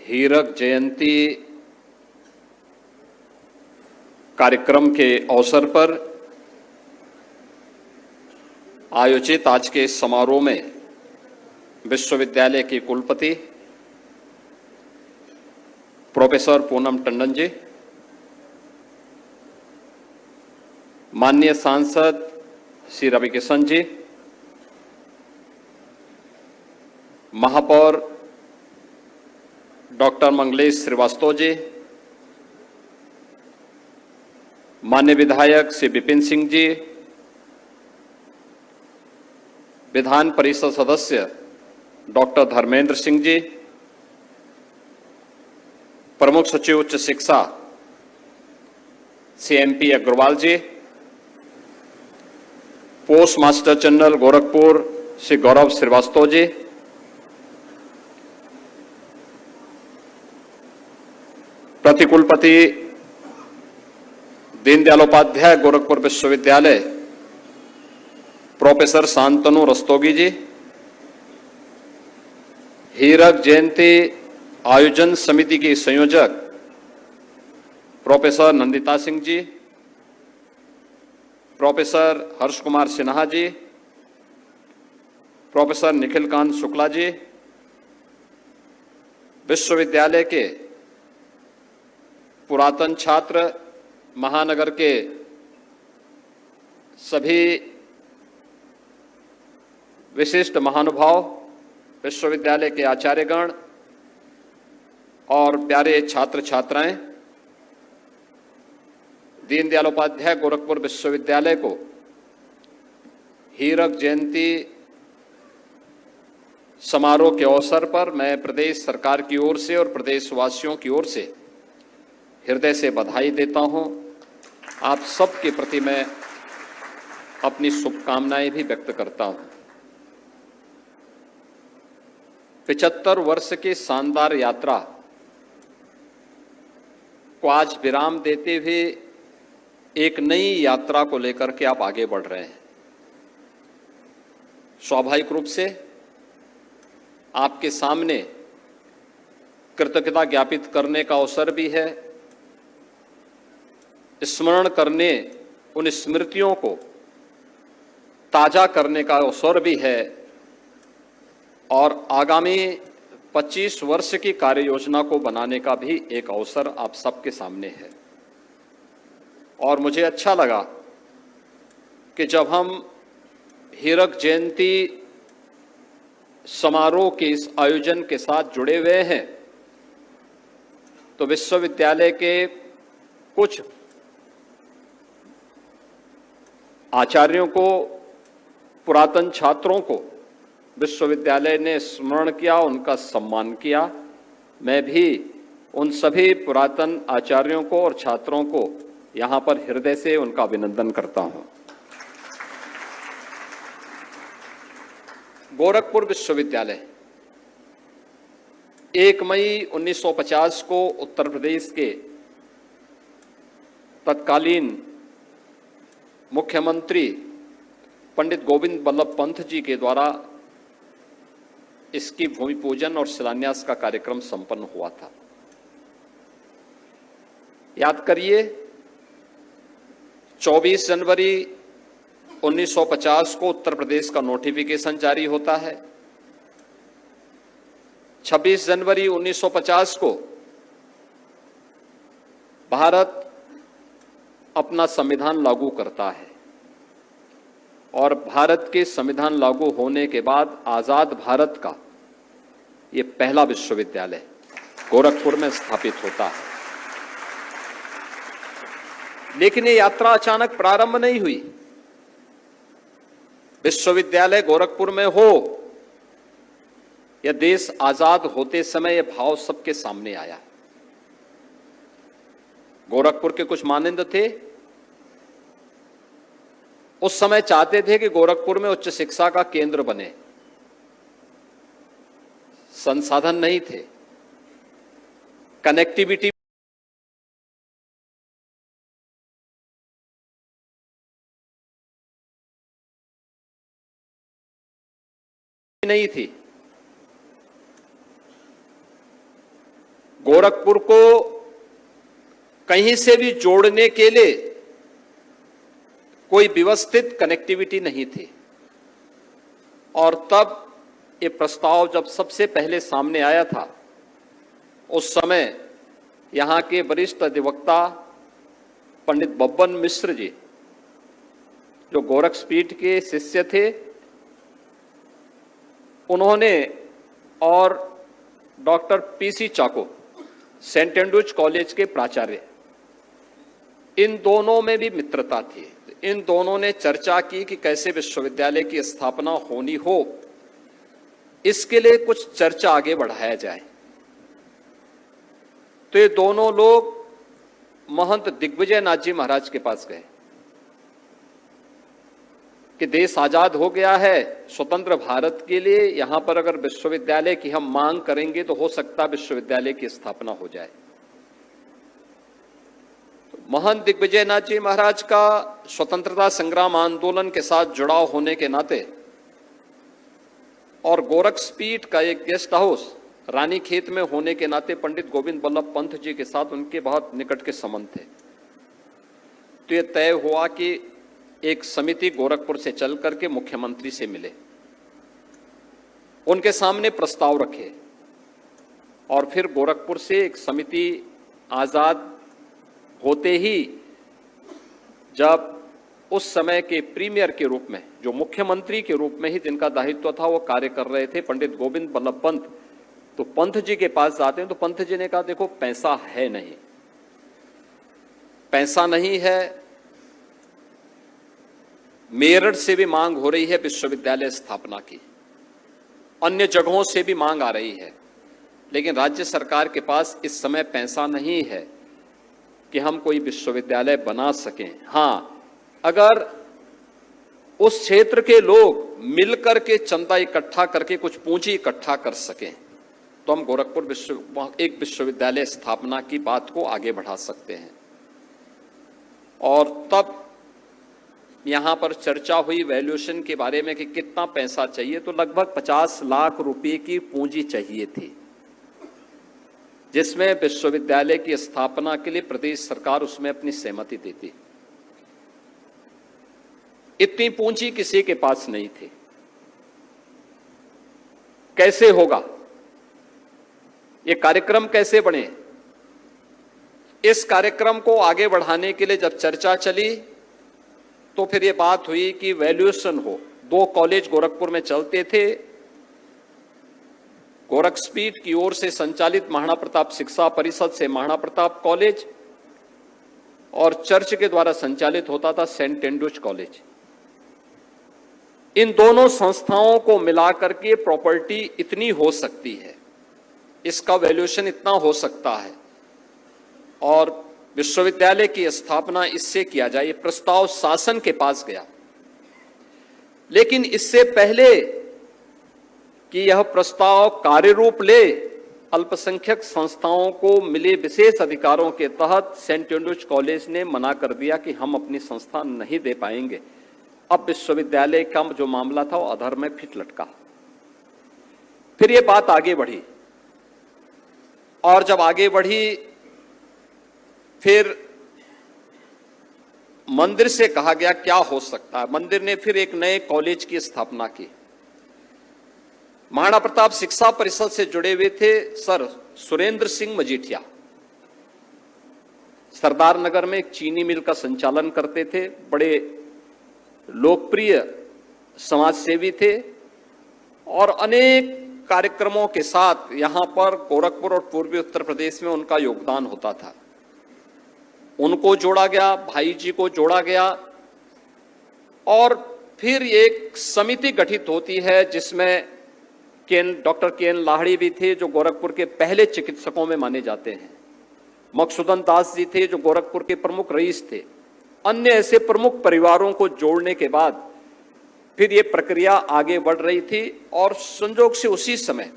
हीरक जयंती कार्यक्रम के अवसर पर आयोजित आज के इस समारोह में विश्वविद्यालय की कुलपति प्रोफेसर पूनम टंडन जी, माननीय सांसद श्री रविकिशन जी, महापौर डॉक्टर मंगलेश श्रीवास्तव जी, माननीय विधायक श्री विपिन सिंह जी, विधान परिषद सदस्य डॉक्टर धर्मेंद्र सिंह जी, प्रमुख सचिव उच्च शिक्षा Shri MP Agrawal ji, post master general Gorakhpur Shri Gaurav Srivastava ji, प्रतिकुलपति दीनदयाल उपाध्याय गोरखपुर विश्वविद्यालय प्रोफेसर शांतनु रस्तोगी जी, हीरक जयंती आयोजन समिति की संयोजक professor Nandita Singh ji, professor Harsh Kumar Sinha ji, professor Nikhil Kant Shukla ji, विश्वविद्यालय के पुरातन छात्र, महानगर के सभी विशिष्ट महानुभाव, विश्वविद्यालय के आचार्यगण और प्यारे छात्र छात्राएं, दीनदयाल उपाध्याय गोरखपुर विश्वविद्यालय को हीरक जयंती समारोह के अवसर पर मैं प्रदेश सरकार की ओर से और प्रदेशवासियों की ओर से हृदय से बधाई देता हूं। आप सबके प्रति मैं अपनी शुभकामनाएं भी व्यक्त करता हूं। 75 वर्ष की शानदार यात्रा को आज विराम देते हुए एक नई यात्रा को लेकर के आप आगे बढ़ रहे हैं। स्वाभाविक रूप से आपके सामने कृतज्ञता ज्ञापित करने का अवसर भी है, स्मरण करने, उन स्मृतियों को ताजा करने का अवसर भी है और आगामी 25 वर्ष की कार्य योजना को बनाने का भी एक अवसर आप सबके सामने है। और मुझे अच्छा लगा कि जब हम हीरक जयंती समारोह के इस आयोजन के साथ जुड़े हुए हैं तो विश्वविद्यालय के कुछ आचार्यों को, पुरातन छात्रों को विश्वविद्यालय ने स्मरण किया, उनका सम्मान किया। मैं भी उन सभी पुरातन आचार्यों को और छात्रों को यहां पर हृदय से उनका अभिनंदन करता हूं। गोरखपुर विश्वविद्यालय 1 मई 1950 को उत्तर प्रदेश के तत्कालीन मुख्यमंत्री पंडित गोविंद बल्लभ पंत जी के द्वारा इसकी भूमि पूजन और शिलान्यास का कार्यक्रम संपन्न हुआ था। याद करिए, 24 जनवरी 1950 को उत्तर प्रदेश का नोटिफिकेशन जारी होता है। 26 जनवरी 1950 को भारत अपना संविधान लागू करता है और भारत के संविधान लागू होने के बाद आजाद भारत का ये पहला विश्वविद्यालय गोरखपुर में स्थापित होता है। लेकिन ये यात्रा अचानक प्रारंभ नहीं हुई। विश्वविद्यालय गोरखपुर में हो, यह देश आजाद होते समय यह भाव सबके सामने आया। गोरखपुर के कुछ मानंद थे, उस समय चाहते थे कि गोरखपुर में उच्च शिक्षा का केंद्र बने। संसाधन नहीं थे, कनेक्टिविटी नहीं थी। गोरखपुर को कहीं से भी जोड़ने के लिए कोई व्यवस्थित कनेक्टिविटी नहीं थी। और तब ये प्रस्ताव जब सबसे पहले सामने आया था, उस समय यहां के वरिष्ठ अधिवक्ता पंडित बब्बन मिश्र जी, जो गोरखपीठ के शिष्य थे, उन्होंने और डॉक्टर पीसी चाको, सेंट एंड्रूज कॉलेज के प्राचार्य, इन दोनों में भी मित्रता थी। इन दोनों ने चर्चा की कि कैसे विश्वविद्यालय की स्थापना होनी हो, इसके लिए कुछ चर्चा आगे बढ़ाया जाए। तो ये दोनों लोग महंत दिग्विजय नाथ जी महाराज के पास गए कि देश आजाद हो गया है, स्वतंत्र भारत के लिए यहां पर अगर विश्वविद्यालय की हम मांग करेंगे तो हो सकता विश्वविद्यालय की स्थापना हो जाए। तो महंत दिग्विजय नाथ जी महाराज का स्वतंत्रता संग्राम आंदोलन के साथ जुड़ाव होने के नाते और गोरखपीठ का एक गेस्ट हाउस रानीखेत में होने के नाते पंडित गोविंद बल्लभ पंत जी के साथ उनके बहुत निकट के संबंध थे। तो यह तय हुआ कि एक समिति गोरखपुर से चल करके मुख्यमंत्री से मिले, उनके सामने प्रस्ताव रखे और फिर गोरखपुर से एक समिति आजाद होते ही, जब उस समय के प्रीमियर के रूप में, जो मुख्यमंत्री के रूप में ही जिनका दायित्व था, वो कार्य कर रहे थे पंडित गोविंद बल्लभ पंत, तो पंत जी के पास जाते हैं। तो पंत जी ने कहा, देखो पैसा है नहीं, पैसा नहीं है, मेरठ से भी मांग हो रही है विश्वविद्यालय स्थापना की, अन्य जगहों से भी मांग आ रही है, लेकिन राज्य सरकार के पास इस समय पैसा नहीं है कि हम कोई विश्वविद्यालय बना सकें। हां, अगर उस क्षेत्र के लोग मिलकर के चंदा इकट्ठा करके कुछ पूंजी इकट्ठा कर सकें तो हम गोरखपुर एक विश्वविद्यालय स्थापना की बात को आगे बढ़ा सकते हैं। और तब यहां पर चर्चा हुई वैल्यूएशन के बारे में कि कितना पैसा चाहिए, तो लगभग 50 लाख रुपए की पूंजी चाहिए थी, जिसमें विश्वविद्यालय की स्थापना के लिए प्रदेश सरकार उसमें अपनी सहमति देती। इतनी पूंजी किसी के पास नहीं थी। कैसे होगा, ये कार्यक्रम कैसे बने? इस कार्यक्रम को आगे बढ़ाने के लिए जब चर्चा चली तो फिर ये बात हुई कि वैल्यूएशन हो। 2 कॉलेज गोरखपुर में चलते थे, गोरखपीठ की ओर से संचालित महाराणा प्रताप शिक्षा परिषद से महाराणा प्रताप कॉलेज, और चर्च के द्वारा संचालित होता था सेंट एंड्रूज कॉलेज। इन दोनों संस्थाओं को मिलाकर के प्रॉपर्टी इतनी हो सकती है, इसका वैल्यूएशन इतना हो सकता है और विश्वविद्यालय की स्थापना इससे किया जाए। प्रस्ताव शासन के पास गया, लेकिन इससे पहले कि यह प्रस्ताव कार्य रूप ले, अल्पसंख्यक संस्थाओं को मिले विशेष अधिकारों के तहत सेंट एंड्रूज कॉलेज ने मना कर दिया कि हम अपनी संस्था नहीं दे पाएंगे। अब विश्वविद्यालय का जो मामला था वो अधर में फिट लटका। फिर ये बात आगे बढ़ी, और जब आगे बढ़ी फिर मंदिर से कहा गया क्या हो सकता है। मंदिर ने फिर एक नए कॉलेज की स्थापना की। महाराणा प्रताप शिक्षा परिषद से जुड़े हुए थे सर सुरेंद्र सिंह मजीठिया, सरदार नगर में एक चीनी मिल का संचालन करते थे, बड़े लोकप्रिय समाजसेवी थे और अनेक कार्यक्रमों के साथ यहां पर गोरखपुर और पूर्वी उत्तर प्रदेश में उनका योगदान होता था। उनको जोड़ा गया, भाई जी को जोड़ा गया, और फिर एक समिति गठित होती है जिसमें डॉक्टर के.एन. लाहिड़ी भी थे, जो गोरखपुर के पहले चिकित्सकों में माने जाते हैं। मकसूदन दास जी थे, जो गोरखपुर के प्रमुख रईस थे। अन्य ऐसे प्रमुख परिवारों को जोड़ने के बाद फिर ये प्रक्रिया आगे बढ़ रही थी, और संजोग से उसी समय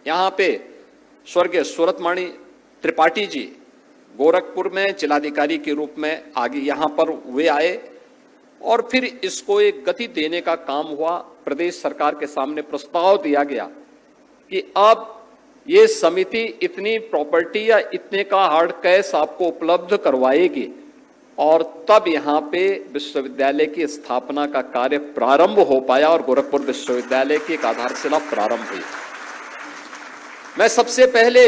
यहाँ पे स्वर्गीय सूरतमणि त्रिपाठी जी गोरखपुर में जिलाधिकारी के रूप में आगे यहाँ पर वे आए, और फिर इसको एक गति देने का काम हुआ। प्रदेश सरकार के सामने प्रस्ताव दिया गया कि अब ये समिति इतनी प्रॉपर्टी या इतने का हार्ड कैश आपको उपलब्ध करवाएगी और तब यहाँ पे विश्वविद्यालय की स्थापना का कार्य प्रारंभ हो पाया और गोरखपुर विश्वविद्यालय की एक आधारशिला प्रारंभ हुई। मैं सबसे पहले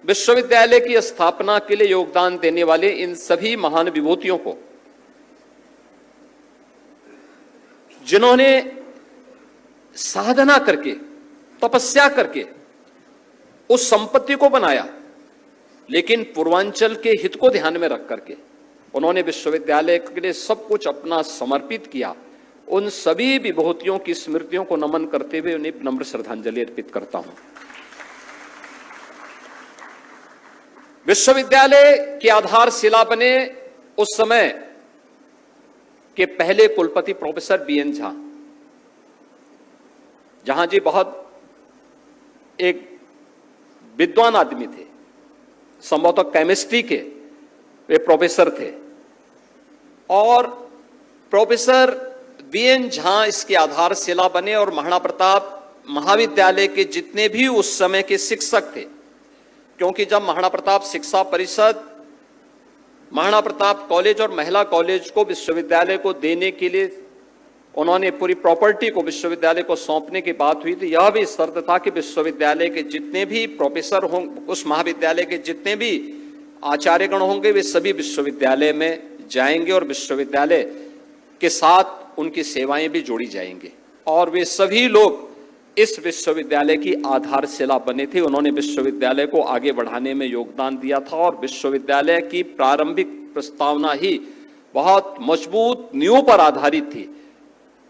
विश्वविद्यालय की स्थापना के लिए योगदान देने वाले इन सभी महान विभूतियों को, जिन्होंने साधना करके, तपस्या करके उस संपत्ति को बनाया, लेकिन पूर्वांचल के हित को ध्यान में रख करके उन्होंने विश्वविद्यालय के लिए सब कुछ अपना समर्पित किया, उन सभी विभूतियों की स्मृतियों को नमन करते हुए उन्हें नम्र श्रद्धांजलि अर्पित करता हूं। विश्वविद्यालय की आधारशिला बने उस समय के पहले कुलपति प्रोफेसर बीएन झा। जहां जी बहुत एक विद्वान आदमी थे, संभवतः केमिस्ट्री के वे प्रोफेसर थे, और प्रोफेसर बीएन झा इसकी आधारशिला बने और महाराणा प्रताप महाविद्यालय के जितने भी उस समय के शिक्षक थे, क्योंकि जब महाराणा प्रताप शिक्षा परिषद महाराणा प्रताप कॉलेज और महिला कॉलेज को विश्वविद्यालय को देने के लिए उन्होंने पूरी प्रॉपर्टी को विश्वविद्यालय को सौंपने की बात हुई, तो यह भी शर्त था कि विश्वविद्यालय के जितने भी प्रोफेसर होंगे, उस महाविद्यालय के जितने भी आचार्यगण होंगे, वे सभी विश्वविद्यालय में जाएंगे और विश्वविद्यालय के साथ उनकी सेवाएं भी जोड़ी जाएंगी। और वे सभी लोग इस विश्वविद्यालय की आधारशिला बने थे। उन्होंने विश्वविद्यालय को आगे बढ़ाने में योगदान दिया था और विश्वविद्यालय की प्रारंभिक प्रस्तावना ही बहुत मजबूत नींव पर आधारित थी।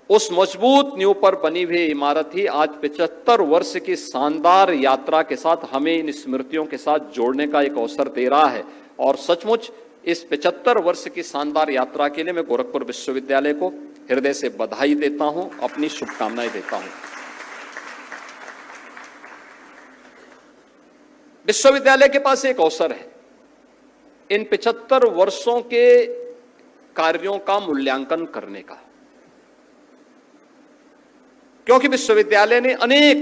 उस मजबूत नींव पर बनी हुई इमारत ही आज 75 वर्ष की शानदार यात्रा के साथ हमें इन स्मृतियों के साथ जोड़ने का एक अवसर दे रहा है। और सचमुच इस 75 वर्ष की शानदार यात्रा के लिए मैं गोरखपुर विश्वविद्यालय को हृदय से बधाई देता हूं, अपनी शुभकामनाएं देता हूं। विश्वविद्यालय के पास एक अवसर है इन 75 वर्षों के कार्यों का मूल्यांकन करने का, क्योंकि विश्वविद्यालय ने अनेक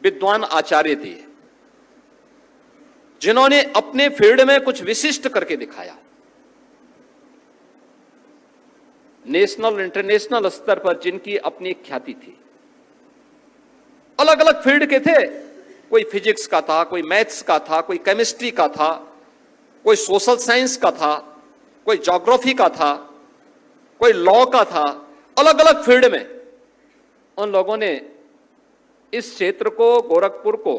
विद्वान आचार्य दिए जिन्होंने अपने फील्ड में कुछ विशिष्ट करके दिखाया। नेशनल इंटरनेशनल स्तर पर जिनकी अपनी ख्याति थी, अलग अलग फील्ड के थे। कोई फिजिक्स का था, कोई मैथ्स का था, कोई केमिस्ट्री का था, कोई सोशल साइंस का था, कोई ज्योग्राफी का था, कोई लॉ का था। अलग अलग फील्ड में उन लोगों ने इस क्षेत्र को, गोरखपुर को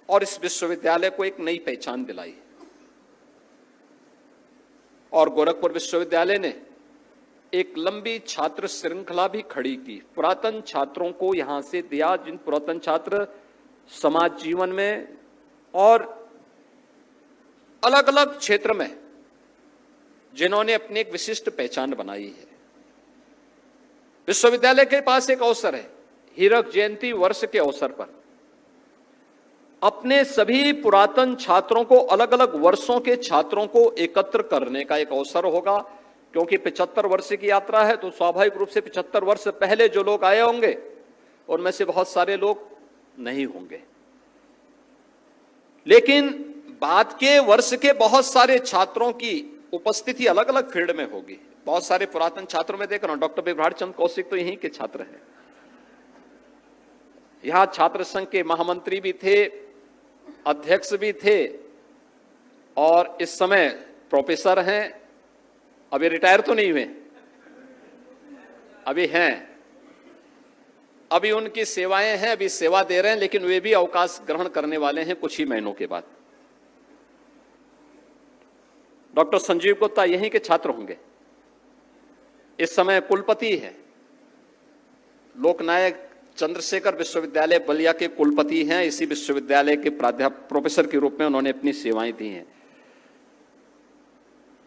और इस विश्वविद्यालय को एक नई पहचान दिलाई। और गोरखपुर विश्वविद्यालय ने एक लंबी छात्र श्रृंखला भी खड़ी की, पुरातन छात्रों को यहां से दिया, जिन पुरातन छात्र समाज जीवन में और अलग अलग क्षेत्र में जिन्होंने अपनी एक विशिष्ट पहचान बनाई है। विश्वविद्यालय के पास एक अवसर है, हीरक जयंती वर्ष के अवसर पर अपने सभी पुरातन छात्रों को, अलग अलग वर्षों के छात्रों को एकत्र करने का एक अवसर होगा। क्योंकि 75 वर्ष की यात्रा है, तो स्वाभाविक रूप से 75 वर्ष पहले जो लोग आए होंगे उनमें से बहुत सारे लोग नहीं होंगे, लेकिन बाद के वर्ष के बहुत सारे छात्रों की उपस्थिति अलग अलग फील्ड में होगी। बहुत सारे पुरातन छात्रों में देख रहा हूं, डॉक्टर बिभ्राट चंद्र कौशिक तो यहीं के छात्र हैं। यहां छात्र संघ के महामंत्री भी थे, अध्यक्ष भी थे, और इस समय प्रोफेसर हैं। अभी रिटायर तो नहीं हुए, अभी हैं, अभी उनकी सेवाएं हैं, अभी सेवा दे रहे हैं, लेकिन वे भी अवकाश ग्रहण करने वाले हैं कुछ ही महीनों के बाद। डॉक्टर संजीव गुप्ता यहीं के छात्र होंगे, इस समय कुलपति है। लोकनायक चंद्रशेखर विश्वविद्यालय बलिया के कुलपति हैं। इसी विश्वविद्यालय के प्राध्यापक प्रोफेसर के रूप में उन्होंने अपनी सेवाएं दी हैं।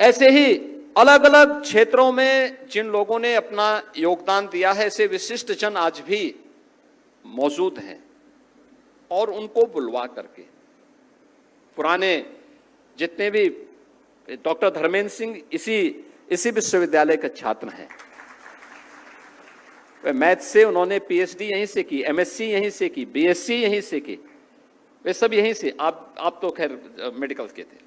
ऐसे ही अलग अलग क्षेत्रों में जिन लोगों ने अपना योगदान दिया है, ऐसे विशिष्ट जन आज भी मौजूद हैं, और उनको बुलवा करके पुराने जितने भी, डॉक्टर धर्मेंद्र सिंह इसी विश्वविद्यालय के छात्र हैं। मैथ से उन्होंने पीएचडी यहीं से की, एमएससी यहीं से की, बीएससी यहीं से की, वे सब यहीं से, आप तो खैर मेडिकल के थे।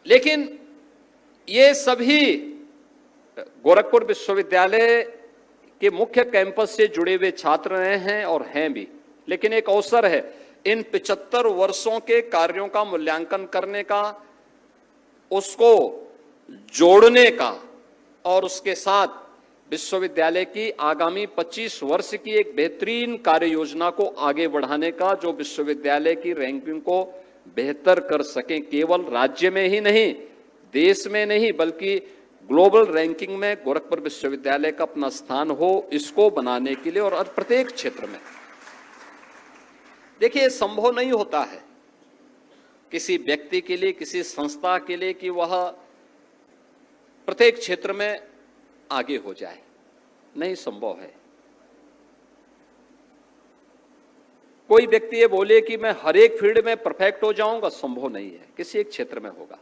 लेकिन ये सभी गोरखपुर विश्वविद्यालय के मुख्य कैंपस से जुड़े हुए छात्र रहे हैं और हैं भी। लेकिन एक अवसर है इन 75 वर्षों के कार्यों का मूल्यांकन करने का, उसको जोड़ने का और उसके साथ विश्वविद्यालय की आगामी 25 वर्ष की एक बेहतरीन कार्य योजना को आगे बढ़ाने का, जो विश्वविद्यालय की रैंकिंग को बेहतर कर सकें, केवल राज्य में ही नहीं, देश में नहीं, बल्कि ग्लोबल रैंकिंग में गोरखपुर विश्वविद्यालय का अपना स्थान हो, इसको बनाने के लिए और प्रत्येक क्षेत्र में। देखिए, संभव नहीं होता है किसी व्यक्ति के लिए, किसी संस्था के लिए कि वह प्रत्येक क्षेत्र में आगे हो जाए, नहीं संभव है। कोई व्यक्ति ये बोले कि मैं हर एक फील्ड में परफेक्ट हो जाऊंगा, संभव नहीं है, किसी एक क्षेत्र में होगा।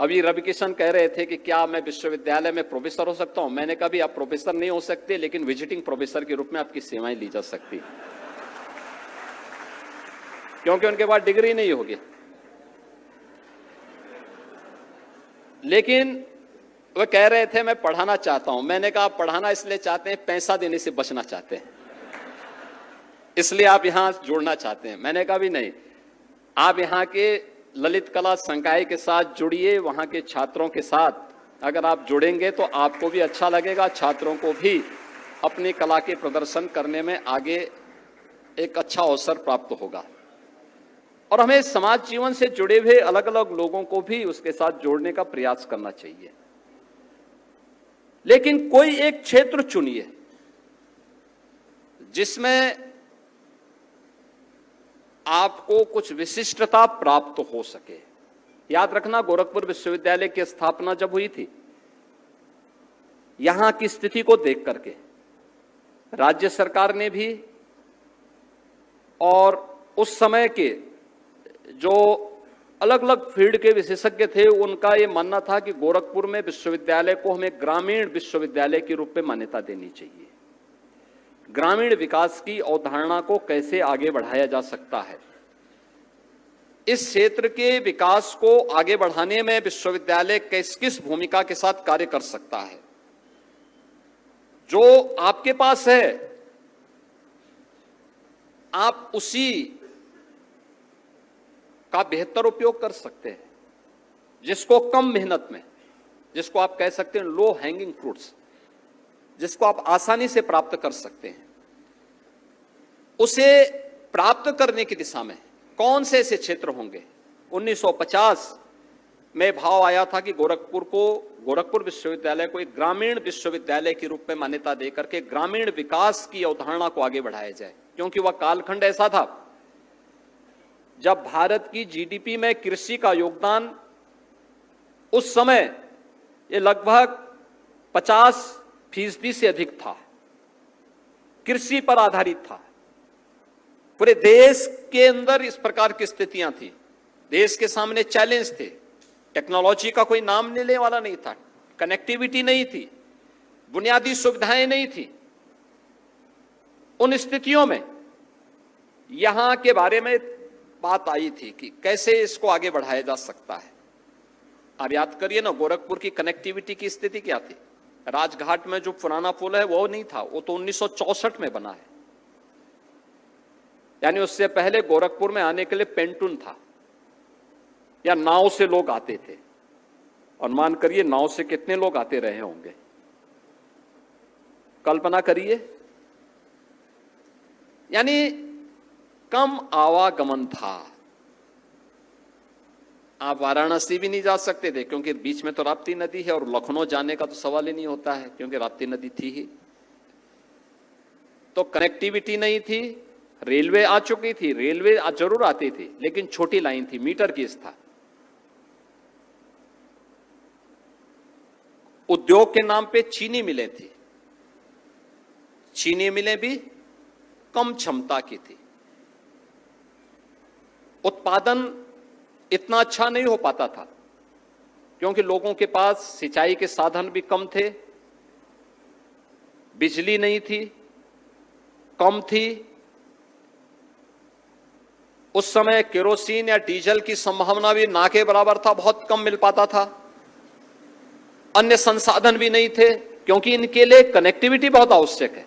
अभी रवि किशन कह रहे थे कि क्या मैं विश्वविद्यालय में प्रोफेसर हो सकता हूं। मैंने कहा भी आप प्रोफेसर नहीं हो सकते, लेकिन विजिटिंग प्रोफेसर के रूप में आपकी सेवाएं ली जा सकती, क्योंकि उनके पास डिग्री नहीं होगी। लेकिन वह कह रहे थे मैं पढ़ाना चाहता हूं। मैंने कहा आप पढ़ाना इसलिए चाहते हैं, पैसा देने से बचना चाहते हैं, इसलिए आप यहां जुड़ना चाहते हैं। मैंने कहा भी नहीं, आप यहां के ललित कला संकाय के साथ जुड़िए, वहां के छात्रों के साथ अगर आप जुड़ेंगे तो आपको भी अच्छा लगेगा, छात्रों को भी अपनी कला के प्रदर्शन करने में आगे एक अच्छा अवसर प्राप्त होगा। और हमें समाज जीवन से जुड़े हुए अलग अलग लोगों को भी उसके साथ जोड़ने का प्रयास करना चाहिए। लेकिन कोई एक क्षेत्र चुनिए जिसमें आपको कुछ विशिष्टता प्राप्त हो सके। याद रखना, गोरखपुर विश्वविद्यालय की स्थापना जब हुई थी, यहां की स्थिति को देख करके राज्य सरकार ने भी और उस समय के जो अलग अलग फील्ड के विशेषज्ञ थे, उनका यह मानना था कि गोरखपुर में विश्वविद्यालय को हमें ग्रामीण विश्वविद्यालय के रूप में मान्यता देनी चाहिए। ग्रामीण विकास की अवधारणा को कैसे आगे बढ़ाया जा सकता है, इस क्षेत्र के विकास को आगे बढ़ाने में विश्वविद्यालय किस भूमिका के साथ कार्य कर सकता है। जो आपके पास है आप उसी का बेहतर उपयोग कर सकते हैं, जिसको कम मेहनत में, जिसको आप कह सकते हैं लो हैंगिंग फ्रूट्स, जिसको आप आसानी से प्राप्त कर सकते हैं, उसे प्राप्त करने की दिशा में कौन से ऐसे क्षेत्र होंगे। 1950 में भाव आया था कि गोरखपुर विश्वविद्यालय को एक ग्रामीण विश्वविद्यालय के रूप में मान्यता देकर के ग्रामीण विकास की अवधारणा को आगे बढ़ाया जाए, क्योंकि वह कालखंड ऐसा था जब भारत की जीडीपी में कृषि का योगदान उस समय ये लगभग 50% से अधिक था, कृषि पर आधारित था। पूरे देश के अंदर इस प्रकार की स्थितियां थी, देश के सामने चैलेंज थे, टेक्नोलॉजी का कोई नाम लेने वाला नहीं था, कनेक्टिविटी नहीं थी, बुनियादी सुविधाएं नहीं थी। उन स्थितियों में यहां के बारे में बात आई थी कि कैसे इसको आगे बढ़ाया जा सकता है। आप याद करिए ना, गोरखपुर की कनेक्टिविटी की स्थिति क्या थी। राजघाट में जो पुराना पुल है वो नहीं था, वो तो 1964 में बना है। यानी उससे पहले गोरखपुर में आने के लिए पेंटून था या नाव से लोग आते थे, और मान करिए नाव से कितने लोग आते रहे होंगे, कल्पना करिए। यानी कम आवागमन था। आप वाराणसी भी नहीं जा सकते थे क्योंकि बीच में तो राप्ती नदी है, और लखनऊ जाने का तो सवाल ही नहीं होता है क्योंकि राप्ती नदी थी ही। तो कनेक्टिविटी नहीं थी। रेलवे आ चुकी थी, रेलवे जरूर आती थी लेकिन छोटी लाइन थी, मीटर गेज था। उद्योग के नाम पे चीनी मिलें थी, चीनी मिलें भी कम क्षमता की थी, उत्पादन इतना अच्छा नहीं हो पाता था। क्योंकि लोगों के पास सिंचाई के साधन भी कम थे, बिजली नहीं थी, कम थी। उस समय केरोसिन या डीजल की संभावना भी ना के बराबर था, बहुत कम मिल पाता था। अन्य संसाधन भी नहीं थे, क्योंकि इनके लिए कनेक्टिविटी बहुत आवश्यक है।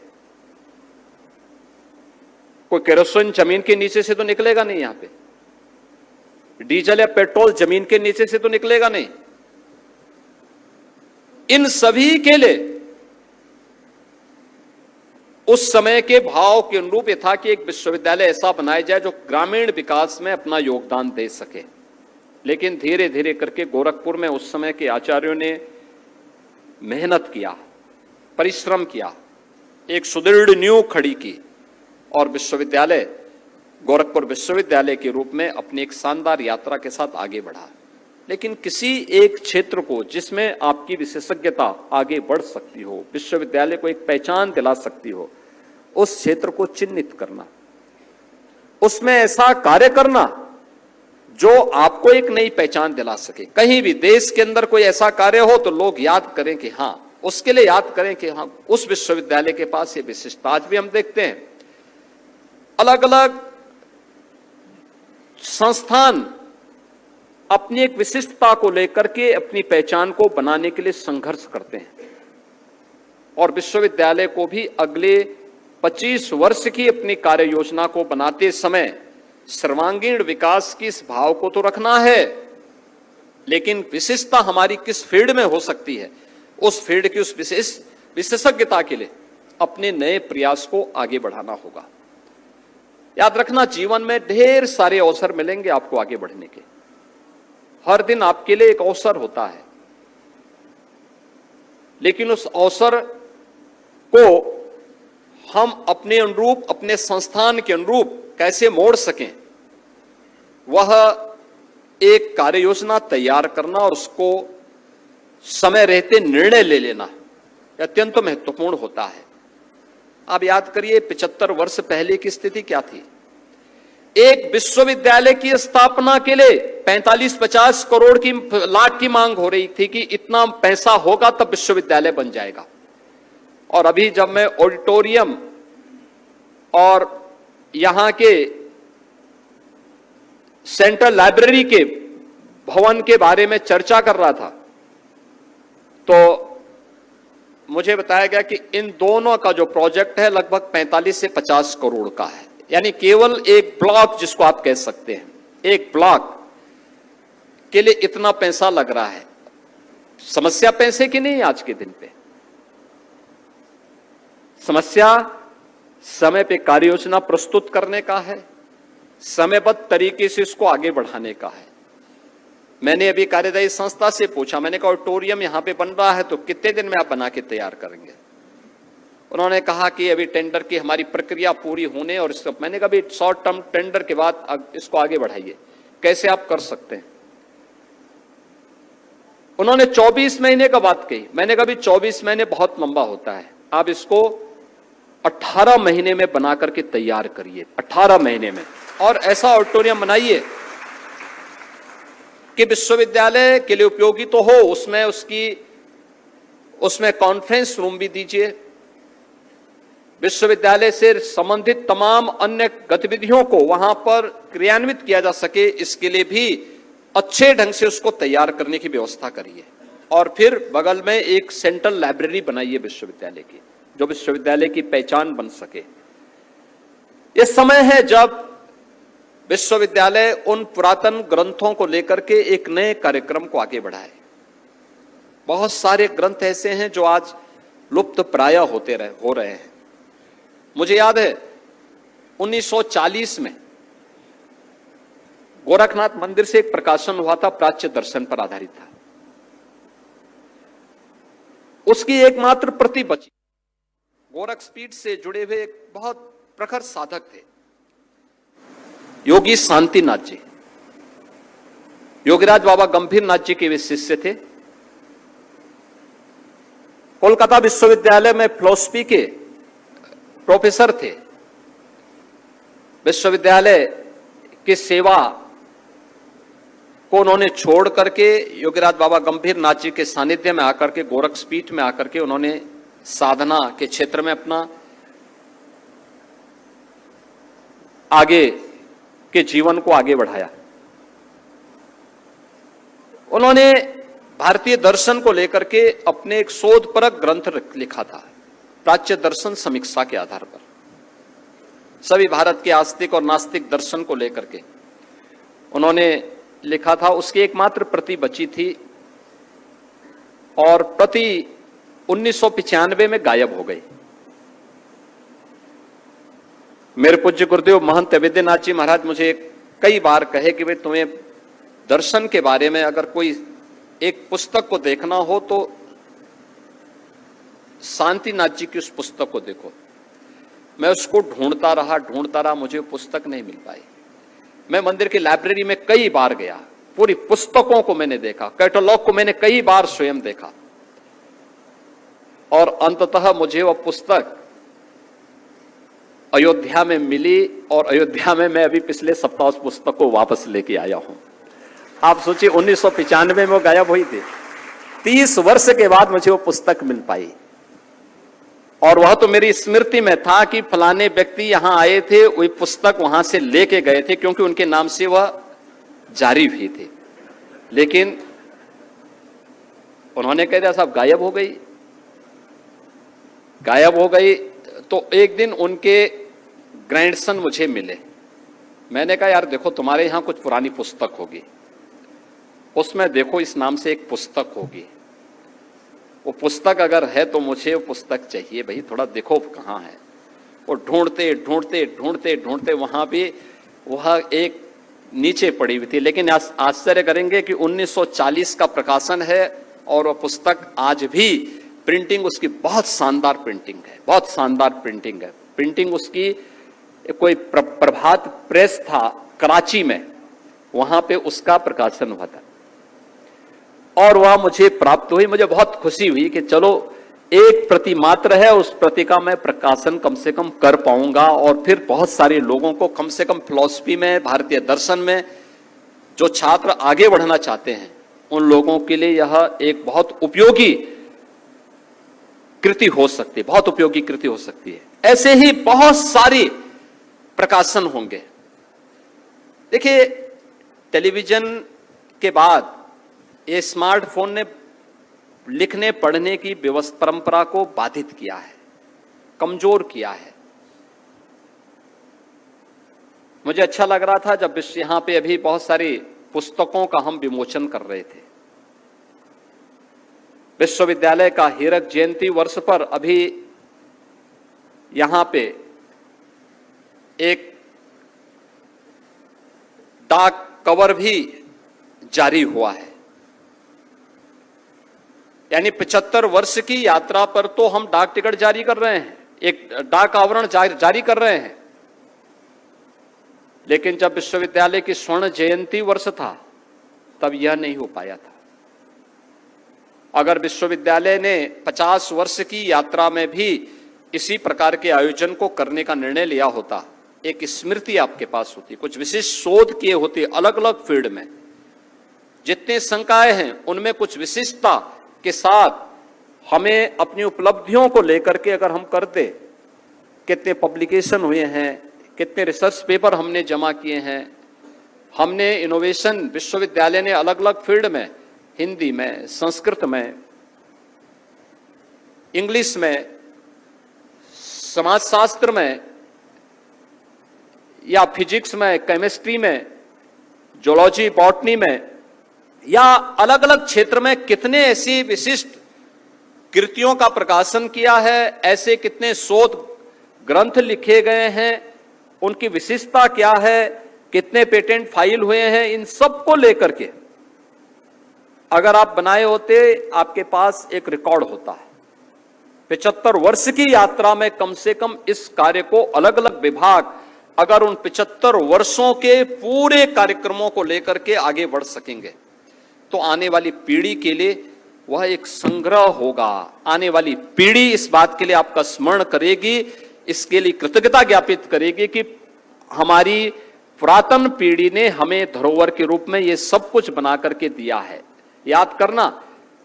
कोई केरोसिन जमीन के नीचे से तो निकलेगा नहीं, यहां पे डीजल या पेट्रोल जमीन के नीचे से तो निकलेगा नहीं। इन सभी के लिए उस समय के भाव के अनुरूप यह था कि एक विश्वविद्यालय ऐसा बनाया जाए जो ग्रामीण विकास में अपना योगदान दे सके। लेकिन धीरे धीरे करके गोरखपुर में उस समय के आचार्यों ने मेहनत किया, परिश्रम किया, एक सुदृढ़ नींव खड़ी की और विश्वविद्यालय गोरखपुर विश्वविद्यालय के रूप में अपनी एक शानदार यात्रा के साथ आगे बढ़ा। लेकिन किसी एक क्षेत्र को जिसमें आपकी विशेषज्ञता आगे बढ़ सकती हो, विश्वविद्यालय को एक पहचान दिला सकती हो, उस क्षेत्र को चिन्हित करना, उसमें ऐसा कार्य करना जो आपको एक नई पहचान दिला सके। कहीं भी देश के अंदर कोई ऐसा कार्य हो तो लोग याद करें कि हां, उसके लिए याद करें कि हां, उस विश्वविद्यालय के पास ये विशिष्टता। आज भी हम देखते हैं अलग अलग संस्थान अपनी एक विशिष्टता को लेकर के अपनी पहचान को बनाने के लिए संघर्ष करते हैं, और विश्वविद्यालय को भी अगले 25 वर्ष की अपनी कार्य योजना को बनाते समय सर्वांगीण विकास की इस भाव को तो रखना है, लेकिन विशिष्टता हमारी किस फील्ड में हो सकती है, उस फील्ड की उस विशेषज्ञता के लिए अपने नए प्रयास को आगे बढ़ाना होगा। याद रखना, जीवन में ढेर सारे अवसर मिलेंगे आपको आगे बढ़ने के। हर दिन आपके लिए एक अवसर होता है, लेकिन उस अवसर को हम अपने अनुरूप, अपने संस्थान के अनुरूप कैसे मोड़ सकें, वह एक कार्य योजना तैयार करना और उसको समय रहते निर्णय ले लेना अत्यंत महत्वपूर्ण होता है। आप याद करिए 75 वर्ष पहले की स्थिति क्या थी। एक विश्वविद्यालय की स्थापना के लिए 45-50 करोड़ की लाख की मांग हो रही थी कि इतना पैसा होगा तब विश्वविद्यालय बन जाएगा। और अभी जब मैं ऑडिटोरियम और यहां के सेंट्रल लाइब्रेरी के भवन के बारे में चर्चा कर रहा था तो मुझे बताया गया कि इन दोनों का जो प्रोजेक्ट है लगभग 45 से 50 करोड़ का है। यानी केवल एक ब्लॉक, जिसको आप कह सकते हैं, एक ब्लॉक के लिए इतना पैसा लग रहा है। समस्या पैसे की नहीं आज के दिन पे, समस्या समय पे कार्य योजना प्रस्तुत करने का है, समयबद्ध तरीके से इसको आगे बढ़ाने का है। मैंने अभी कार्यदायी संस्था से पूछा, मैंने कहा ऑडिटोरियम यहां पे बन रहा है तो कितने दिन में आप बना के तैयार करेंगे? उन्होंने कहा कि अभी टेंडर की हमारी प्रक्रिया पूरी होने और इसको, मैंने कहा शॉर्ट टर्म टेंडर के बाद इसको आगे बढ़ाइए, कैसे आप कर सकते हैं? उन्होंने 24 महीने का बात कही। मैंने कहा 24 महीने बहुत लंबा होता है, आप इसको 18 महीने में बना करके तैयार करिए, 18 महीने में, और ऐसा ऑडिटोरियम बनाइए कि विश्वविद्यालय के लिए उपयोगी तो हो, उसमें कॉन्फ्रेंस रूम भी दीजिए, विश्वविद्यालय से संबंधित तमाम अन्य गतिविधियों को वहां पर क्रियान्वित किया जा सके, इसके लिए भी अच्छे ढंग से उसको तैयार करने की व्यवस्था करिए। और फिर बगल में एक सेंट्रल लाइब्रेरी बनाइए विश्वविद्यालय की, जो विश्वविद्यालय की पहचान बन सके। यह समय है जब विश्वविद्यालय उन पुरातन ग्रंथों को लेकर के एक नए कार्यक्रम को आगे बढ़ाए। बहुत सारे ग्रंथ ऐसे हैं जो आज लुप्त प्राय हो रहे हैं। मुझे याद है 1940 में गोरखनाथ मंदिर से एक प्रकाशन हुआ था, प्राच्य दर्शन पर आधारित था। उसकी एकमात्र प्रति बची। गोरखपीठ से जुड़े हुए एक बहुत प्रखर साधक थे योगी शांतिनाथ जी। योगीराज बाबा गंभीरनाथ जी के वे शिष्य थे। कोलकाता विश्वविद्यालय में फिलॉसफी के प्रोफेसर थे। विश्वविद्यालय की सेवा को उन्होंने छोड़ करके योगीराज बाबा गंभीर नाथ जी के सानिध्य में आकर के, गोरक्षपीठ में आकर के उन्होंने साधना के क्षेत्र में अपना आगे के जीवन को आगे बढ़ाया। उन्होंने भारतीय दर्शन को लेकर के अपने एक शोधपरक ग्रंथ लिखा था, प्राच्य दर्शन समीक्षा के आधार पर सभी भारत के आस्तिक और नास्तिक दर्शन को लेकर के उन्होंने लिखा था। उसकी एकमात्र प्रति बची थी और प्रति 1995 में गायब हो गई। मेरे पूज्य गुरुदेव महंत अवैधनाथ जी महाराज मुझे कई बार कहे कि भाई तुम्हें दर्शन के बारे में अगर कोई एक पुस्तक को देखना हो तो शांतिनाथ जी की उस पुस्तक को देखो। मैं उसको ढूंढता रहा, मुझे पुस्तक नहीं मिल पाई। मैं मंदिर की लाइब्रेरी में कई बार गया, पूरी पुस्तकों को मैंने देखा, कैटलॉग को मैंने कई बार स्वयं देखा और अंततः मुझे वह पुस्तक अयोध्या में मिली और अयोध्या में मैं अभी पिछले सप्ताह उस पुस्तक को वापस लेके आया हूं। आप सोचिए 1995 में वो गायब हुई थी, 30 वर्ष के बाद मुझे वो पुस्तक मिल पाई और वह तो मेरी स्मृति में था कि फलाने व्यक्ति यहां आए थे, वही पुस्तक वहां से लेके गए थे क्योंकि उनके नाम से वह जारी हुई थी। लेकिन उन्होंने कह दिया साहब गायब हो गई। तो एक दिन उनके ग्रैंडसन मुझे मिले। मैंने कहा यार देखो तुम्हारे यहां कुछ पुरानी पुस्तक होगी, उसमें देखो इस नाम से एक पुस्तक होगी, वो पुस्तक अगर है तो मुझे वो पुस्तक चाहिए भाई, थोड़ा देखो कहाँ है। वो ढूंढते वहां भी वह एक नीचे पड़ी हुई थी। लेकिन आश्चर्य करेंगे कि 1940 का प्रकाशन है और वह पुस्तक आज भी प्रिंटिंग उसकी बहुत शानदार प्रिंटिंग है, बहुत शानदार प्रिंटिंग है। प्रिंटिंग उसकी कोई प्रभात प्रेस था कराची में, वहां पे उसका प्रकाशन हुआ था और वह मुझे प्राप्त हुई। मुझे बहुत खुशी हुई कि चलो एक प्रति मात्र है, उस प्रति का मैं प्रकाशन कम से कम कर पाऊंगा और फिर बहुत सारे लोगों को कम से कम फिलॉसफी में, भारतीय दर्शन में जो छात्र आगे बढ़ना चाहते हैं उन लोगों के लिए यह एक बहुत उपयोगी कृति हो सकती है, बहुत उपयोगी कृति हो सकती है। ऐसे ही बहुत सारी प्रकाशन होंगे। देखिए टेलीविजन के बाद ये स्मार्टफोन ने लिखने पढ़ने की व्यवस्था परंपरा को बाधित किया है, कमजोर किया है। मुझे अच्छा लग रहा था जब यहां पे अभी बहुत सारी पुस्तकों का हम विमोचन कर रहे थे। विश्वविद्यालय का हीरक जयंती वर्ष पर अभी यहां पे एक डाक कवर भी जारी हुआ है। यानी 75 वर्ष की यात्रा पर तो हम डाक टिकट जारी कर रहे हैं, एक डाक आवरण जारी कर रहे हैं। लेकिन जब विश्वविद्यालय की स्वर्ण जयंती वर्ष था तब यह नहीं हो पाया था। अगर विश्वविद्यालय ने 50 वर्ष की यात्रा में भी इसी प्रकार के आयोजन को करने का निर्णय लिया होता, एक स्मृति आपके पास होती, कुछ विशिष्ट शोध किए होते अलग अलग फील्ड में, जितने संकाय हैं उनमें कुछ विशिष्टता के साथ हमें अपनी उपलब्धियों को लेकर के अगर हम करते, कितने पब्लिकेशन हुए हैं, कितने रिसर्च पेपर हमने जमा किए हैं, हमने इनोवेशन विश्वविद्यालय ने अलग अलग फील्ड में, हिंदी में, संस्कृत में, इंग्लिश में, समाजशास्त्र में या फिजिक्स में, केमिस्ट्री में, जूलॉजी, बॉटनी में या अलग अलग क्षेत्र में कितने ऐसी विशिष्ट कृतियों का प्रकाशन किया है, ऐसे कितने शोध ग्रंथ लिखे गए हैं, उनकी विशिष्टता क्या है, कितने पेटेंट फाइल हुए हैं, इन सब को लेकर के अगर आप बनाए होते, आपके पास एक रिकॉर्ड होता है। 75 वर्ष की यात्रा में कम से कम इस कार्य को अलग अलग विभाग अगर उन 75 वर्षों के पूरे कार्यक्रमों को लेकर के आगे बढ़ सकेंगे तो आने वाली पीढ़ी के लिए वह एक संग्रह होगा। आने वाली पीढ़ी इस बात के लिए आपका स्मरण करेगी, इसके लिए कृतज्ञता ज्ञापित करेगी कि हमारी पुरातन पीढ़ी ने हमें धरोहर के रूप में ये सब कुछ बना करके दिया है। याद करना,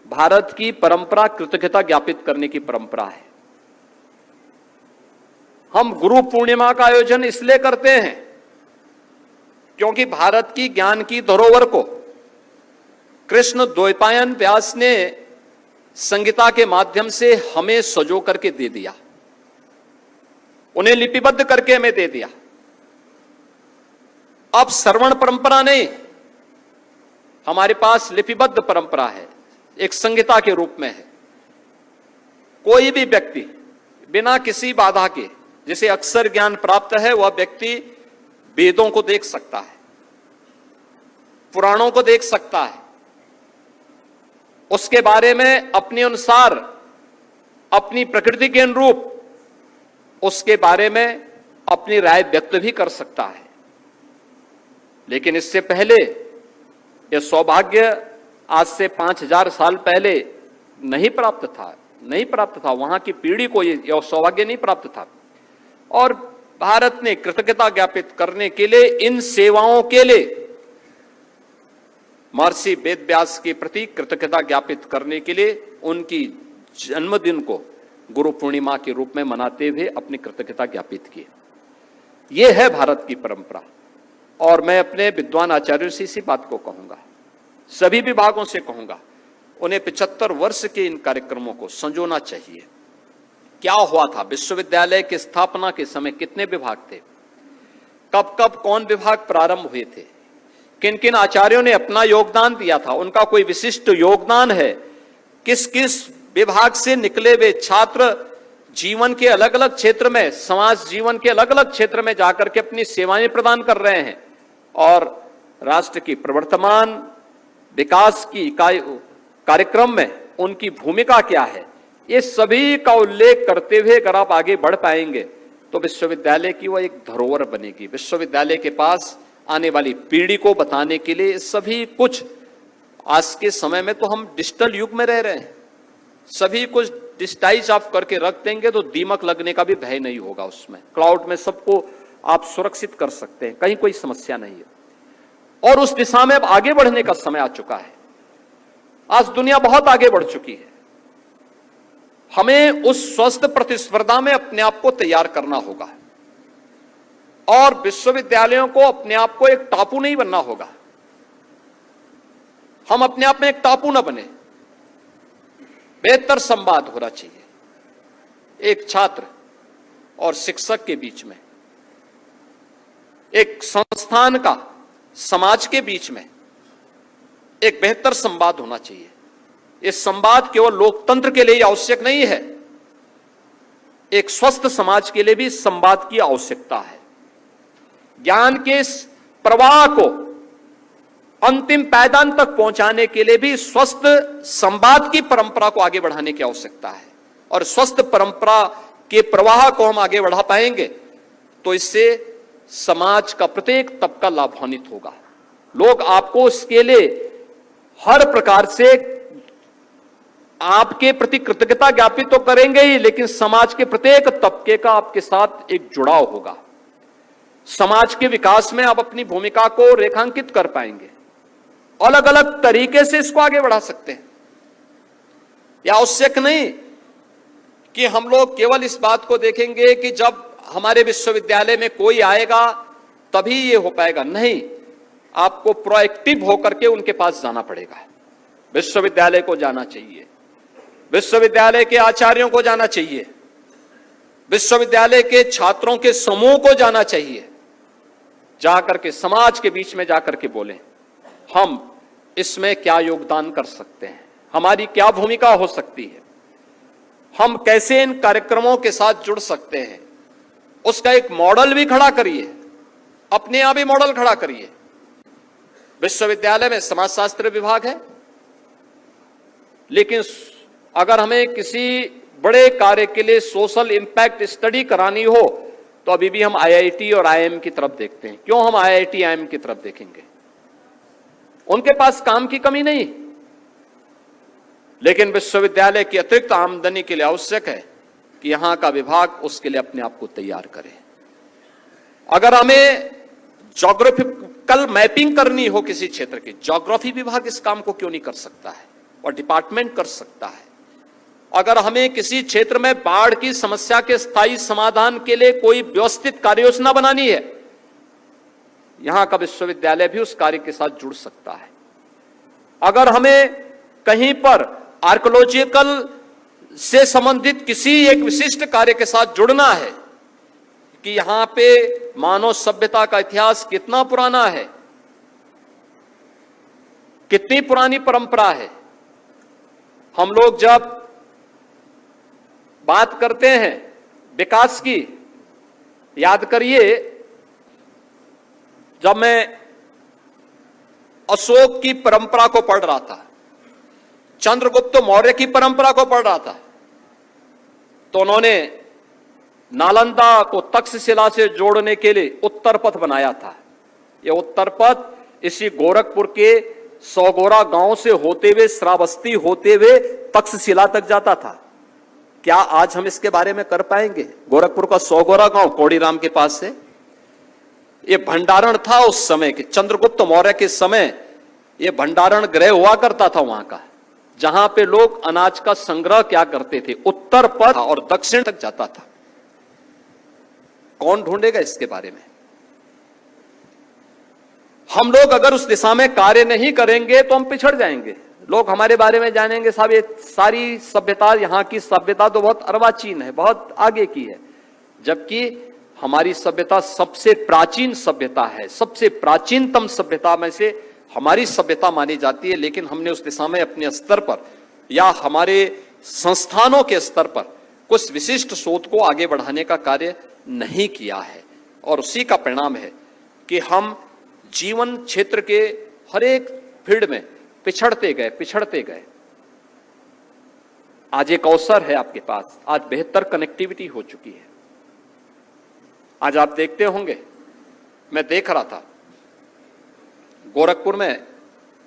भारत की परंपरा कृतज्ञता ज्ञापित करने की परंपरा है। हम गुरु पूर्णिमा का आयोजन इसलिए करते हैं क्योंकि भारत की ज्ञान की धरोहर को कृष्ण द्वैपायन व्यास ने संगीता के माध्यम से हमें सजो करके दे दिया, उन्हें लिपिबद्ध करके हमें दे दिया। अब श्रवण परंपरा नहीं, हमारे पास लिपिबद्ध परंपरा है, एक संगीता के रूप में है। कोई भी व्यक्ति बिना किसी बाधा के, जिसे अक्षर ज्ञान प्राप्त है, वह व्यक्ति वेदों को देख सकता है, पुराणों को देख सकता है, उसके बारे में अपने अनुसार, अपनी प्रकृति के अनुरूप उसके बारे में अपनी राय व्यक्त भी कर सकता है। लेकिन इससे पहले यह सौभाग्य आज से 5000 साल पहले नहीं प्राप्त था। वहां की पीढ़ी को यह सौभाग्य नहीं प्राप्त था। और भारत ने कृतज्ञता ज्ञापित करने के लिए, इन सेवाओं के लिए, महर्षि वेद व्यास के प्रति कृतज्ञता ज्ञापित करने के लिए उनकी जन्मदिन को गुरु पूर्णिमा के रूप में मनाते हुए अपनी कृतज्ञता ज्ञापित की। यह है भारत की परंपरा। और मैं अपने विद्वान आचार्यों से इसी बात को कहूंगा, सभी विभागों से कहूंगा, उन्हें 75 वर्ष के इन कार्यक्रमों को संजोना चाहिए। क्या हुआ था? विश्वविद्यालय की स्थापना के समय कितने विभाग थे, कब कब कौन विभाग प्रारंभ हुए थे, किन किन आचार्यों ने अपना योगदान दिया था, उनका कोई विशिष्ट योगदान है, किस किस विभाग से निकले हुए छात्र जीवन के अलग अलग क्षेत्र में, समाज जीवन के अलग अलग क्षेत्र में जाकर के अपनी सेवाएं प्रदान कर रहे हैं, और राष्ट्र की प्रवर्तमान विकास की इकाई कार्यक्रम में उनकी भूमिका क्या है, ये सभी का उल्लेख करते हुए अगर आप आगे बढ़ पाएंगे तो विश्वविद्यालय की वह एक धरोहर बनेगी। विश्वविद्यालय के पास आने वाली पीढ़ी को बताने के लिए सभी कुछ, आज के समय में तो हम डिजिटल युग में रह रहे हैं, सभी कुछ डिजिटाइज आप करके रख देंगे तो दीमक लगने का भी भय नहीं होगा। उसमें क्लाउड में सबको आप सुरक्षित कर सकते हैं, कहीं कोई समस्या नहीं है। और उस दिशा में अब आगे बढ़ने का समय आ चुका है। आज दुनिया बहुत आगे बढ़ चुकी है, हमें उस स्वस्थ प्रतिस्पर्धा में अपने आप को तैयार करना होगा। और विश्वविद्यालयों को अपने आप को एक टापू नहीं बनना होगा। हम अपने आप में एक टापू ना बने, बेहतर संवाद होना चाहिए एक छात्र और शिक्षक के बीच में, एक संस्थान का समाज के बीच में एक बेहतर संवाद होना चाहिए। यह संवाद केवल लोकतंत्र के लिए आवश्यक नहीं है, एक स्वस्थ समाज के लिए भी संवाद की आवश्यकता है। ज्ञान के इस प्रवाह को अंतिम पायदान तक पहुंचाने के लिए भी स्वस्थ संवाद की परंपरा को आगे बढ़ाने की आवश्यकता है। और स्वस्थ परंपरा के प्रवाह को हम आगे बढ़ा पाएंगे तो इससे समाज का प्रत्येक तबका लाभान्वित होगा। लोग आपको इसके लिए हर प्रकार से आपके प्रति कृतज्ञता ज्ञापित तो करेंगे ही, लेकिन समाज के प्रत्येक तबके का आपके साथ एक जुड़ाव होगा। समाज के विकास में आप अपनी भूमिका को रेखांकित कर पाएंगे, अलग अलग तरीके से इसको आगे बढ़ा सकते हैं। यह आवश्यक नहीं कि हम लोग केवल इस बात को देखेंगे कि जब हमारे विश्वविद्यालय में कोई आएगा तभी ये हो पाएगा। नहीं, आपको प्रोएक्टिव होकर के उनके पास जाना पड़ेगा। विश्वविद्यालय को जाना चाहिए, विश्वविद्यालय के आचार्यों को जाना चाहिए, विश्वविद्यालय के छात्रों के समूह को जाना चाहिए, जाकर के समाज के बीच में जाकर के बोलें हम इसमें क्या योगदान कर सकते हैं, हमारी क्या भूमिका हो सकती है, हम कैसे इन कार्यक्रमों के साथ जुड़ सकते हैं। उसका एक मॉडल भी खड़ा करिए, अपने आप ही मॉडल खड़ा करिए। विश्वविद्यालय में समाजशास्त्र विभाग है, लेकिन अगर हमें किसी बड़े कार्य के लिए सोशल इंपैक्ट स्टडी करानी हो तो अभी भी हम आईआईटी और आईआईएम की तरफ देखते हैं। क्यों हम आईआईटी आईआईएम की तरफ देखेंगे? उनके पास काम की कमी नहीं, लेकिन विश्वविद्यालय की अतिरिक्त आमदनी के लिए आवश्यक है कि यहां का विभाग उसके लिए अपने आप को तैयार करे। अगर हमें ज्योग्राफिकल मैपिंग करनी हो किसी क्षेत्र की, ज्योग्राफी विभाग इस काम को क्यों नहीं कर सकता है, और डिपार्टमेंट कर सकता है। अगर हमें किसी क्षेत्र में बाढ़ की समस्या के स्थायी समाधान के लिए कोई व्यवस्थित कार्य योजना बनानी है, यहां का विश्वविद्यालय भी उस कार्य के साथ जुड़ सकता है। अगर हमें कहीं पर आर्कियोलॉजिकल से संबंधित किसी एक विशिष्ट कार्य के साथ जुड़ना है कि यहां पे मानव सभ्यता का इतिहास कितना पुराना है, कितनी पुरानी परंपरा है। हम लोग जब बात करते हैं विकास की, याद करिए जब मैं अशोक की परंपरा को पढ़ रहा था, चंद्रगुप्त मौर्य की परंपरा को पढ़ रहा था, तो उन्होंने नालंदा को तक्षशिला से जोड़ने के लिए उत्तर पथ बनाया था। यह उत्तर पथ इसी गोरखपुर के सौगोरा गांव से होते हुए, श्रावस्ती होते हुए तक्षशिला तक जाता था। क्या आज हम इसके बारे में कर पाएंगे? गोरखपुर का सौगोरा गांव कोड़ीराम के पास से, यह भंडारण था उस समय के, चंद्रगुप्त मौर्य के समय यह भंडारण गृह हुआ करता था वहां का, जहां पे लोग अनाज का संग्रह क्या करते थे। उत्तर पथ और दक्षिण तक जाता था। कौन ढूंढेगा इसके बारे में? हम लोग अगर उस दिशा में कार्य नहीं करेंगे तो हम पिछड़ जाएंगे। लोग हमारे बारे में जानेंगे साहब ये सारी सभ्यता, यहां की सभ्यता तो बहुत अर्वाचीन है, बहुत आगे की है, जबकि हमारी सभ्यता सबसे प्राचीन सभ्यता है। सबसे प्राचीनतम सभ्यता में से हमारी सभ्यता मानी जाती है, लेकिन हमने उस दिशा में अपने स्तर पर या हमारे संस्थानों के स्तर पर कुछ विशिष्ट शोध को आगे बढ़ाने का कार्य नहीं किया है, और उसी का परिणाम है कि हम जीवन क्षेत्र के हर एक फील्ड में पिछड़ते गए। आज एक अवसर है आपके पास, आज बेहतर कनेक्टिविटी हो चुकी है। आज आप देखते होंगे, मैं देख रहा था गोरखपुर में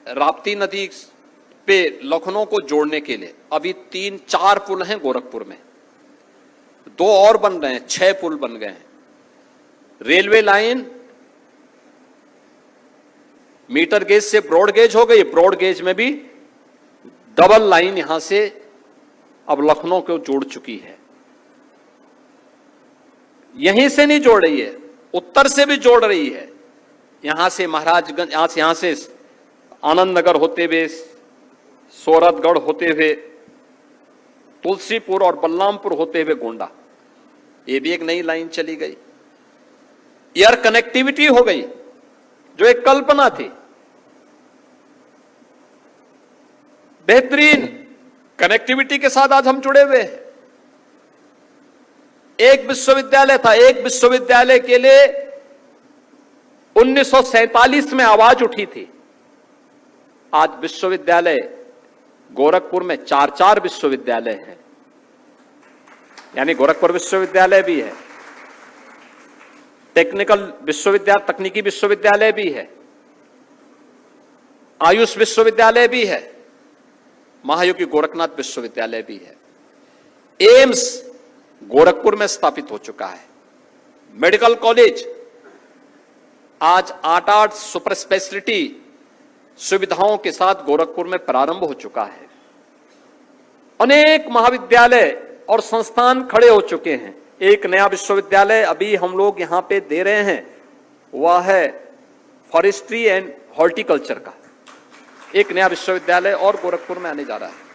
राप्ती नदी पे लखनऊ को जोड़ने के लिए अभी 3-4 पुल हैं गोरखपुर में, 2 और बन रहे हैं, 6 पुल बन गए हैं। रेलवे लाइन मीटर गेज से ब्रॉड गेज हो गई, ब्रॉड गेज में भी डबल लाइन यहां से अब लखनऊ को जोड़ चुकी है। यहीं से नहीं जोड़ रही है, उत्तर से भी जोड़ रही है। यहां से महाराजगंज, यहां से आनंद नगर होते हुए, सोरठगढ़ होते हुए, तुलसीपुर और बलरामपुर होते हुए गोंडा, ये भी एक नई लाइन चली गई। एयर कनेक्टिविटी हो गई, जो एक कल्पना थी। बेहतरीन कनेक्टिविटी के साथ आज हम जुड़े हुए हैं। एक विश्वविद्यालय था, एक विश्वविद्यालय के लिए 1947 में आवाज उठी थी। आज विश्वविद्यालय गोरखपुर में 4 विश्वविद्यालय हैं, यानी गोरखपुर विश्वविद्यालय भी है, टेक्निकल विश्वविद्यालय, तकनीकी विश्वविद्यालय भी है, आयुष विश्वविद्यालय भी है, महायोगी गोरखनाथ विश्वविद्यालय भी है। एम्स गोरखपुर में स्थापित हो चुका है। मेडिकल कॉलेज आज 8 सुपर स्पेशलिटी सुविधाओं के साथ गोरखपुर में प्रारंभ हो चुका है। अनेक महाविद्यालय और संस्थान खड़े हो चुके हैं। एक नया विश्वविद्यालय अभी हम लोग यहां पे दे रहे हैं, वह है फॉरेस्ट्री एंड हॉर्टिकल्चर का। एक नया विश्वविद्यालय और गोरखपुर में आने जा रहा है।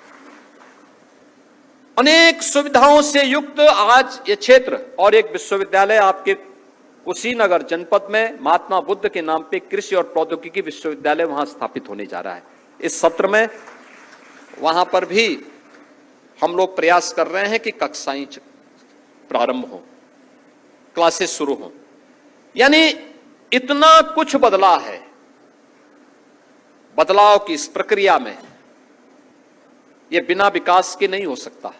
अनेक सुविधाओं से युक्त आज ये क्षेत्र, और एक विश्वविद्यालय आपके कुशीनगर जनपद में महात्मा बुद्ध के नाम पे कृषि और प्रौद्योगिकी विश्वविद्यालय वहां स्थापित होने जा रहा है। इस सत्र में वहां पर भी हम लोग प्रयास कर रहे हैं कि कक्षाएं प्रारंभ हो, क्लासेस शुरू हो। यानी इतना कुछ बदला है। बदलाव की इस प्रक्रिया में यह बिना विकास के नहीं हो सकता,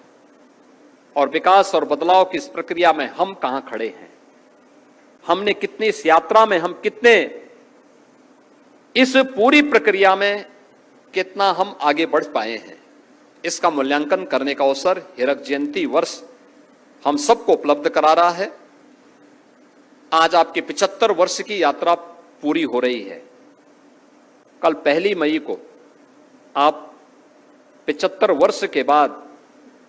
और विकास और बदलाव की इस प्रक्रिया में हम कहां खड़े हैं, हमने कितनी इस यात्रा में, हम कितने इस पूरी प्रक्रिया में कितना हम आगे बढ़ पाए हैं, इसका मूल्यांकन करने का अवसर हीरक जयंती वर्ष हम सबको उपलब्ध करा रहा है। आज आपके 75 वर्ष की यात्रा पूरी हो रही है। कल 1 मई को आप 75 वर्ष के बाद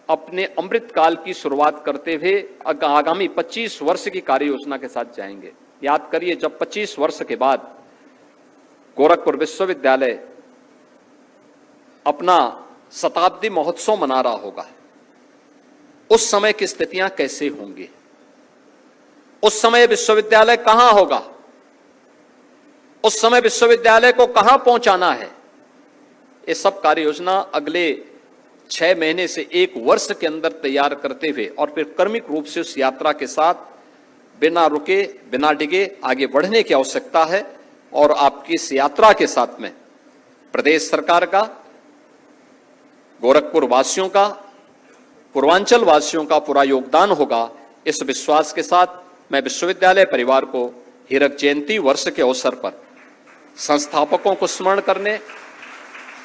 अपने अमृत काल की शुरुआत करते हुए आगामी 25 वर्ष की कार्य योजना के साथ जाएंगे। याद करिए, जब 25 वर्ष के बाद गोरखपुर विश्वविद्यालय अपना शताब्दी महोत्सव मना रहा होगा, उस समय की स्थितियां कैसे होंगी, उस समय विश्वविद्यालय कहां होगा, उस समय विश्वविद्यालय को कहां पहुंचाना है। ये सब कार्य योजना अगले 6 महीने से 1 वर्ष के अंदर तैयार करते हुए और फिर क्रमिक रूप से उस यात्रा के साथ बिना रुके बिना डिगे आगे बढ़ने की आवश्यकता है। और आपकी इस यात्रा के साथ में प्रदेश सरकार का, गोरखपुर वासियों का, पूर्वांचल वासियों का पूरा योगदान होगा। इस विश्वास के साथ मैं विश्वविद्यालय परिवार को हीरक जयंती वर्ष के अवसर पर संस्थापकों को स्मरण करने,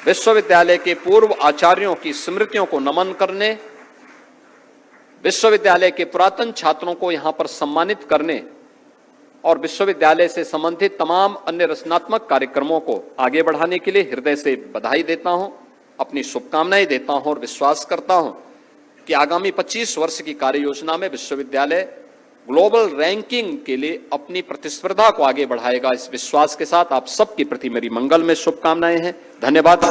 विश्वविद्यालय के पूर्व आचार्यों की स्मृतियों को नमन करने, विश्वविद्यालय के पुरातन छात्रों को यहां पर सम्मानित करने और विश्वविद्यालय से संबंधित तमाम अन्य रचनात्मक कार्यक्रमों को आगे बढ़ाने के लिए हृदय से बधाई देता हूं, अपनी शुभकामनाएं देता हूं और विश्वास करता हूं कि आगामी 25 वर्ष की कार्य योजना में विश्वविद्यालय ग्लोबल रैंकिंग के लिए अपनी प्रतिस्पर्धा को आगे बढ़ाएगा। इस विश्वास के साथ आप सबके प्रति मेरी मंगल में शुभकामनाएं हैं। धन्यवाद।